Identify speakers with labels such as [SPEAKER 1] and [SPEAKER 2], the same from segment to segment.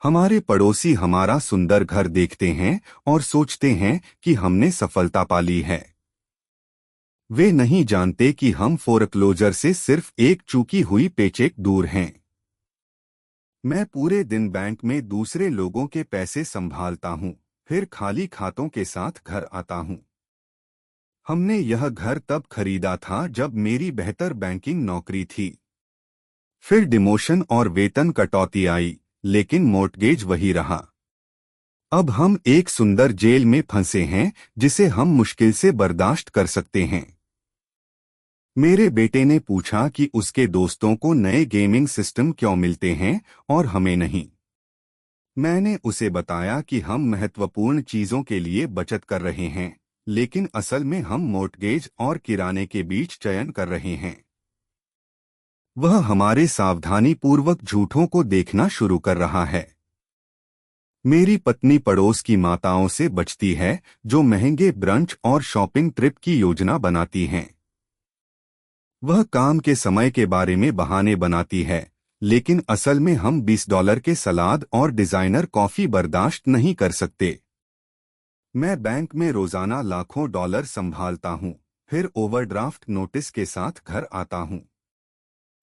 [SPEAKER 1] हमारे पड़ोसी हमारा सुंदर घर देखते हैं और सोचते हैं कि हमने सफलता पा ली है। वे नहीं जानते कि हम फोरक्लोजर से सिर्फ एक चूकी हुई पेचेक दूर हैं। मैं पूरे दिन बैंक में दूसरे लोगों के पैसे संभालता हूँ, फिर खाली खातों के साथ घर आता हूँ। हमने यह घर तब खरीदा था जब मेरी बेहतर बैंकिंग नौकरी थी। फिर डिमोशन और वेतन कटौती आई, लेकिन मॉर्टगेज वही रहा। अब हम एक सुंदर जेल में फंसे हैं जिसे हम मुश्किल से बर्दाश्त कर सकते हैं। मेरे बेटे ने पूछा कि उसके दोस्तों को नए गेमिंग सिस्टम क्यों मिलते हैं और हमें नहीं। मैंने उसे बताया कि हम महत्वपूर्ण चीजों के लिए बचत कर रहे हैं, लेकिन असल में हम मॉर्टगेज और किराने के बीच चयन कर रहे हैं। वह हमारे सावधानीपूर्वक झूठों को देखना शुरू कर रहा है। मेरी पत्नी पड़ोस की माताओं से बचती है जो महंगे ब्रंच और शॉपिंग ट्रिप की योजना बनाती हैं। वह काम के समय के बारे में बहाने बनाती है, लेकिन असल में हम $20 के सलाद और डिजाइनर कॉफी बर्दाश्त नहीं कर सकते। मैं बैंक में रोजाना लाखों डॉलर संभालता हूँ, फिर ओवरड्राफ्ट नोटिस के साथ घर आता हूँ।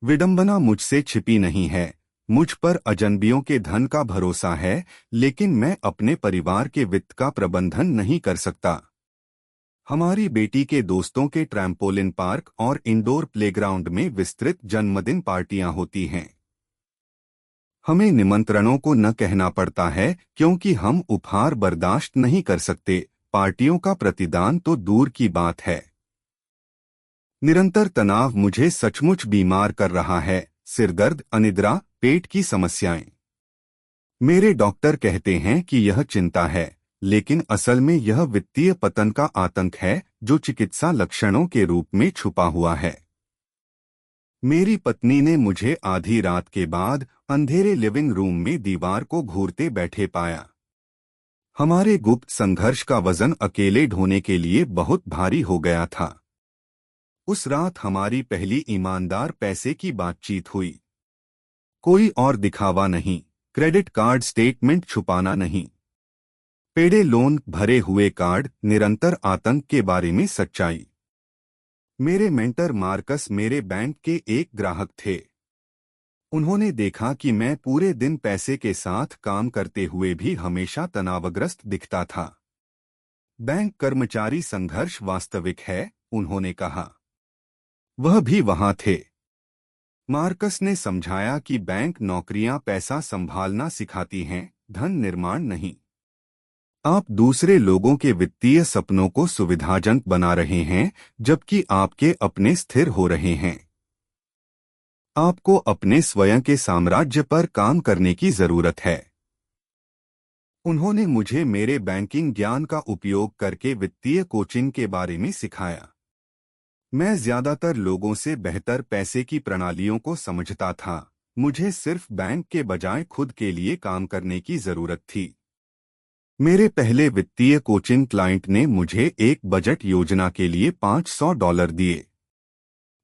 [SPEAKER 1] विडंबना मुझसे छिपी नहीं है। मुझ पर अजनबियों के धन का भरोसा है, लेकिन मैं अपने परिवार के वित्त का प्रबंधन नहीं कर सकता। हमारी बेटी के दोस्तों के ट्रैम्पोलिन पार्क और इंडोर प्लेग्राउंड में विस्तृत जन्मदिन पार्टियां होती हैं। हमें निमंत्रणों को न कहना पड़ता है क्योंकि हम उपहार बर्दाश्त नहीं कर सकते। पार्टियों का प्रतिदान तो दूर की बात है। निरंतर तनाव मुझे सचमुच बीमार कर रहा है। सिरदर्द, अनिद्रा, पेट की समस्याएं। मेरे डॉक्टर कहते हैं कि यह चिंता है, लेकिन असल में यह वित्तीय पतन का आतंक है जो चिकित्सा लक्षणों के रूप में छुपा हुआ है। मेरी पत्नी ने मुझे आधी रात के बाद अंधेरे लिविंग रूम में दीवार को घूरते बैठे पाया। हमारे गुप्त संघर्ष का वजन अकेले ढोने के लिए बहुत भारी हो गया था। उस रात हमारी पहली ईमानदार पैसे की बातचीत हुई। कोई और दिखावा नहीं, क्रेडिट कार्ड स्टेटमेंट छुपाना नहीं, पेडे लोन भरे हुए कार्ड, निरंतर आतंक के बारे में सच्चाई। मेरे मेंटर मार्कस मेरे बैंक के एक ग्राहक थे। उन्होंने देखा कि मैं पूरे दिन पैसे के साथ काम करते हुए भी हमेशा तनावग्रस्त दिखता था। बैंक कर्मचारी संघर्ष वास्तविक है, उन्होंने कहा। वह भी वहां थे। मार्कस ने समझाया कि बैंक नौकरियां पैसा संभालना सिखाती हैं, धन निर्माण नहीं। आप दूसरे लोगों के वित्तीय सपनों को सुविधाजनक बना रहे हैं, जबकि आपके अपने स्थिर हो रहे हैं। आपको अपने स्वयं के साम्राज्य पर काम करने की जरूरत है। उन्होंने मुझे मेरे बैंकिंग ज्ञान का उपयोग करके वित्तीय कोचिंग के बारे में सिखाया। मैं ज्यादातर लोगों से बेहतर पैसे की प्रणालियों को समझता था। मुझे सिर्फ बैंक के बजाय खुद के लिए काम करने की जरूरत थी। मेरे पहले वित्तीय कोचिंग क्लाइंट ने मुझे एक बजट योजना के लिए $500 दिए।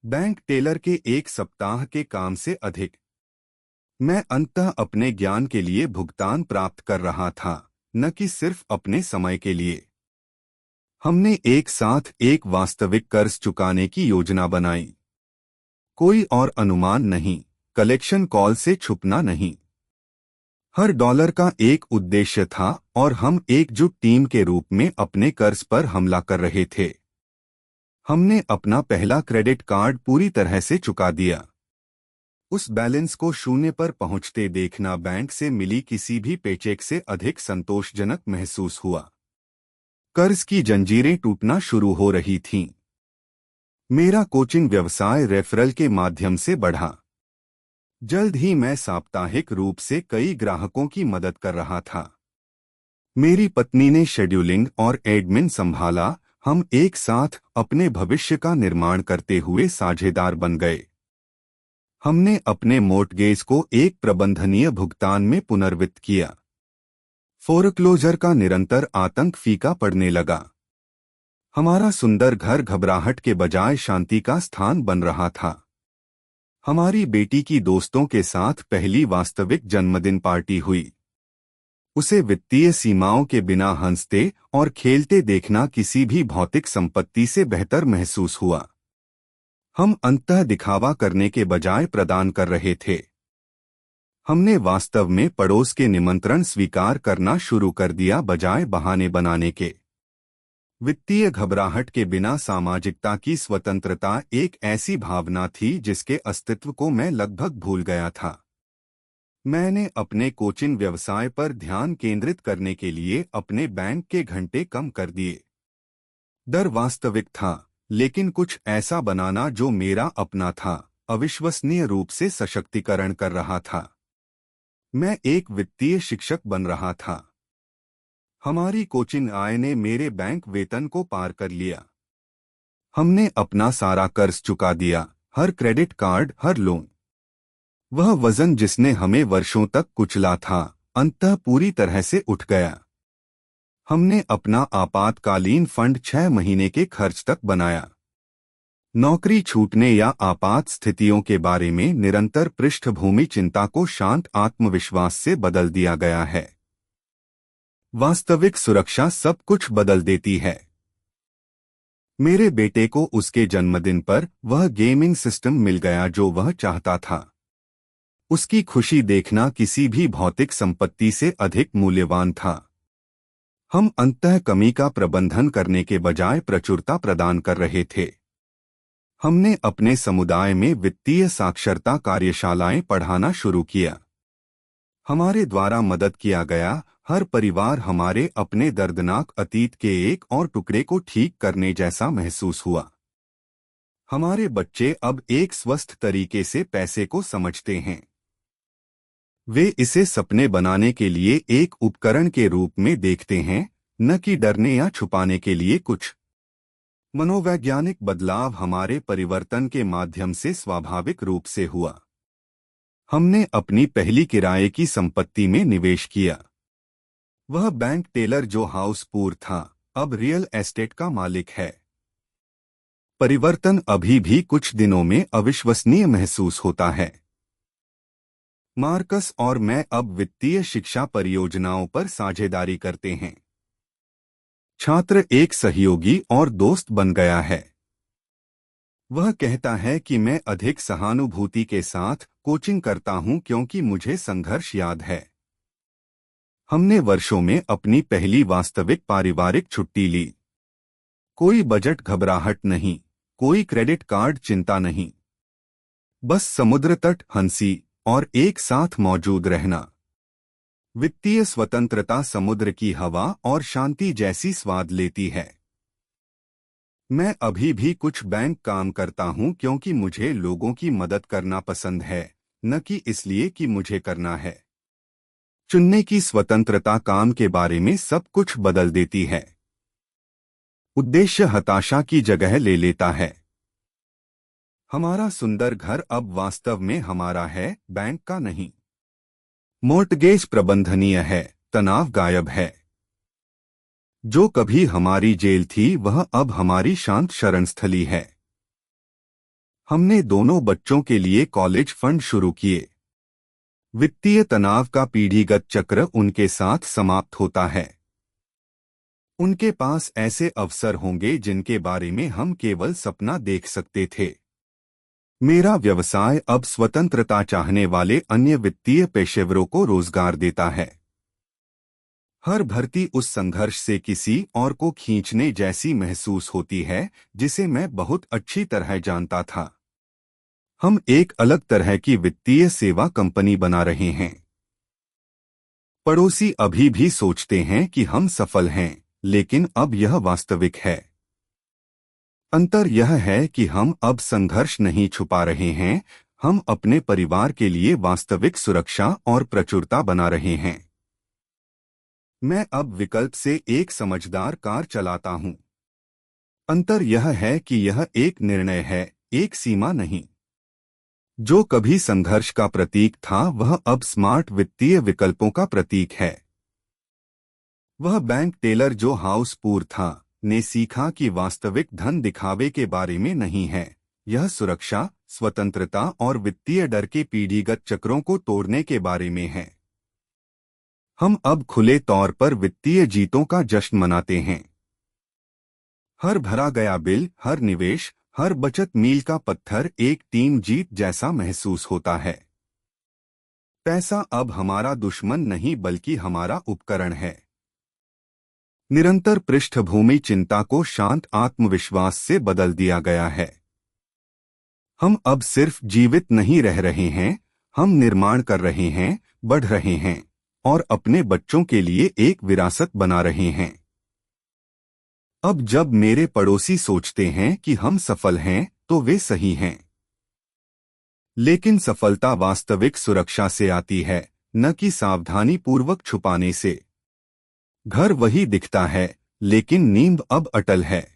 [SPEAKER 1] बैंक टेलर के एक सप्ताह के काम से अधिक। मैं अंततः अपने ज्ञान के लिए भुगतान प्राप्त कर रहा था, न कि सिर्फ अपने समय के लिए। हमने एक साथ एक वास्तविक कर्ज चुकाने की योजना बनाई। कोई और अनुमान नहीं, कलेक्शन कॉल से छुपना नहीं। हर डॉलर का एक उद्देश्य था और हम एकजुट टीम के रूप में अपने कर्ज पर हमला कर रहे थे। हमने अपना पहला क्रेडिट कार्ड पूरी तरह से चुका दिया। उस बैलेंस को शून्य पर पहुंचते देखना बैंक से मिली किसी भी पेचेक से अधिक संतोषजनक महसूस हुआ। कर्ज की जंजीरें टूटना शुरू हो रही थीं। मेरा कोचिंग व्यवसाय रेफरल के माध्यम से बढ़ा। जल्द ही मैं साप्ताहिक रूप से कई ग्राहकों की मदद कर रहा था। मेरी पत्नी ने शेड्यूलिंग और एडमिन संभाला। हम एक साथ अपने भविष्य का निर्माण करते हुए साझेदार बन गए। हमने अपने मॉर्टगेज को एक प्रबंधनीय भुगतान में पुनर्वित्त किया। फोरक्लोजर का निरंतर आतंक फीका पड़ने लगा। हमारा सुंदर घर घबराहट के बजाय शांति का स्थान बन रहा था। हमारी बेटी की दोस्तों के साथ पहली वास्तविक जन्मदिन पार्टी हुई। उसे वित्तीय सीमाओं के बिना हंसते और खेलते देखना किसी भी भौतिक संपत्ति से बेहतर महसूस हुआ। हम अंततः दिखावा करने के बजाय प्रदान कर रहे थे। हमने वास्तव में पड़ोस के निमंत्रण स्वीकार करना शुरू कर दिया बजाय बहाने बनाने के। वित्तीय घबराहट के बिना सामाजिकता की स्वतंत्रता एक ऐसी भावना थी जिसके अस्तित्व को मैं लगभग भूल गया था। मैंने अपने कोचिंग व्यवसाय पर ध्यान केंद्रित करने के लिए अपने बैंक के घंटे कम कर दिए। डर वास्तविक था, लेकिन कुछ ऐसा बनाना जो मेरा अपना था, अविश्वसनीय रूप से सशक्तिकरण कर रहा था। मैं एक वित्तीय शिक्षक बन रहा था। हमारी कोचिंग आय ने मेरे बैंक वेतन को पार कर लिया। हमने अपना सारा कर्ज चुका दिया, हर क्रेडिट कार्ड, हर लोन। वह वजन जिसने हमें वर्षों तक कुचला था, अंततः पूरी तरह से उठ गया। हमने अपना आपातकालीन फंड 6 महीने के खर्च तक बनाया। नौकरी छूटने या आपात स्थितियों के बारे में निरंतर पृष्ठभूमि चिंता को शांत आत्मविश्वास से बदल दिया गया है। वास्तविक सुरक्षा सब कुछ बदल देती है। मेरे बेटे को उसके जन्मदिन पर वह गेमिंग सिस्टम मिल गया जो वह चाहता था। उसकी खुशी देखना किसी भी भौतिक संपत्ति से अधिक मूल्यवान था। हम अंततः कमी का प्रबंधन करने के बजाय प्रचुरता प्रदान कर रहे थे। हमने अपने समुदाय में वित्तीय साक्षरता कार्यशालाएं पढ़ाना शुरू किया। हमारे द्वारा मदद किया गया हर परिवार हमारे अपने दर्दनाक अतीत के एक और टुकड़े को ठीक करने जैसा महसूस हुआ। हमारे बच्चे अब एक स्वस्थ तरीके से पैसे को समझते हैं। वे इसे सपने बनाने के लिए एक उपकरण के रूप में देखते हैं, न कि डरने या छुपाने के लिए कुछ। मनोवैज्ञानिक बदलाव हमारे परिवर्तन के माध्यम से स्वाभाविक रूप से हुआ। हमने अपनी पहली किराए की संपत्ति में निवेश किया। वह बैंक टेलर जो हाउस पूर था, अब रियल एस्टेट का मालिक है। परिवर्तन अभी भी कुछ दिनों में अविश्वसनीय महसूस होता है। मार्कस और मैं अब वित्तीय शिक्षा परियोजनाओं पर साझेदारी करते हैं। छात्र एक सहयोगी और दोस्त बन गया है। वह कहता है कि मैं अधिक सहानुभूति के साथ कोचिंग करता हूं क्योंकि मुझे संघर्ष याद है। हमने वर्षों में अपनी पहली वास्तविक पारिवारिक छुट्टी ली। कोई बजट घबराहट नहीं, कोई क्रेडिट कार्ड चिंता नहीं। बस समुद्र तट, हंसी और एक साथ मौजूद रहना। वित्तीय स्वतंत्रता समुद्र की हवा और शांति जैसी स्वाद लेती है। मैं अभी भी कुछ बैंक काम करता हूं क्योंकि मुझे लोगों की मदद करना पसंद है, न कि इसलिए कि मुझे करना है। चुनने की स्वतंत्रता काम के बारे में सब कुछ बदल देती है। उद्देश्य हताशा की जगह ले लेता है। हमारा सुंदर घर अब वास्तव में हमारा है, बैंक का नहीं। मोर्टगेज प्रबंधनीय है, तनाव गायब है। जो कभी हमारी जेल थी वह अब हमारी शांत शरणस्थली है। हमने दोनों बच्चों के लिए कॉलेज फंड शुरू किए। वित्तीय तनाव का पीढ़ीगत चक्र उनके साथ समाप्त होता है। उनके पास ऐसे अवसर होंगे जिनके बारे में हम केवल सपना देख सकते थे। मेरा व्यवसाय अब स्वतंत्रता चाहने वाले अन्य वित्तीय पेशेवरों को रोजगार देता है। हर भर्ती उस संघर्ष से किसी और को खींचने जैसी महसूस होती है जिसे मैं बहुत अच्छी तरह जानता था। हम एक अलग तरह की वित्तीय सेवा कंपनी बना रहे हैं। पड़ोसी अभी भी सोचते हैं कि हम सफल हैं, लेकिन अब यह वास्तविक है। अंतर यह है कि हम अब संघर्ष नहीं छुपा रहे हैं, हम अपने परिवार के लिए वास्तविक सुरक्षा और प्रचुरता बना रहे हैं। मैं अब विकल्प से एक समझदार कार चलाता हूं। अंतर यह है कि यह एक निर्णय है, एक सीमा नहीं। जो कभी संघर्ष का प्रतीक था वह अब स्मार्ट वित्तीय विकल्पों का प्रतीक है। वह बैंक टेलर जो हाउस पूर था ने सीखा कि वास्तविक धन दिखावे के बारे में नहीं है, यह सुरक्षा, स्वतंत्रता और वित्तीय डर के पीढ़ीगत चक्रों को तोड़ने के बारे में है। हम अब खुले तौर पर वित्तीय जीतों का जश्न मनाते हैं। हर भरा गया बिल, हर निवेश, हर बचत मील का पत्थर एक टीम जीत जैसा महसूस होता है। पैसा अब हमारा दुश्मन नहीं बल्कि हमारा उपकरण है। निरंतर पृष्ठभूमि चिंता को शांत आत्मविश्वास से बदल दिया गया है। हम अब सिर्फ जीवित नहीं रह रहे हैं, हम निर्माण कर रहे हैं, बढ़ रहे हैं और अपने बच्चों के लिए एक विरासत बना रहे हैं। अब जब मेरे पड़ोसी सोचते हैं कि हम सफल हैं, तो वे सही हैं। लेकिन सफलता वास्तविक सुरक्षा से आती है, न कि सावधानी पूर्वक छुपाने से। घर वही दिखता है, लेकिन नींव अब अटल है।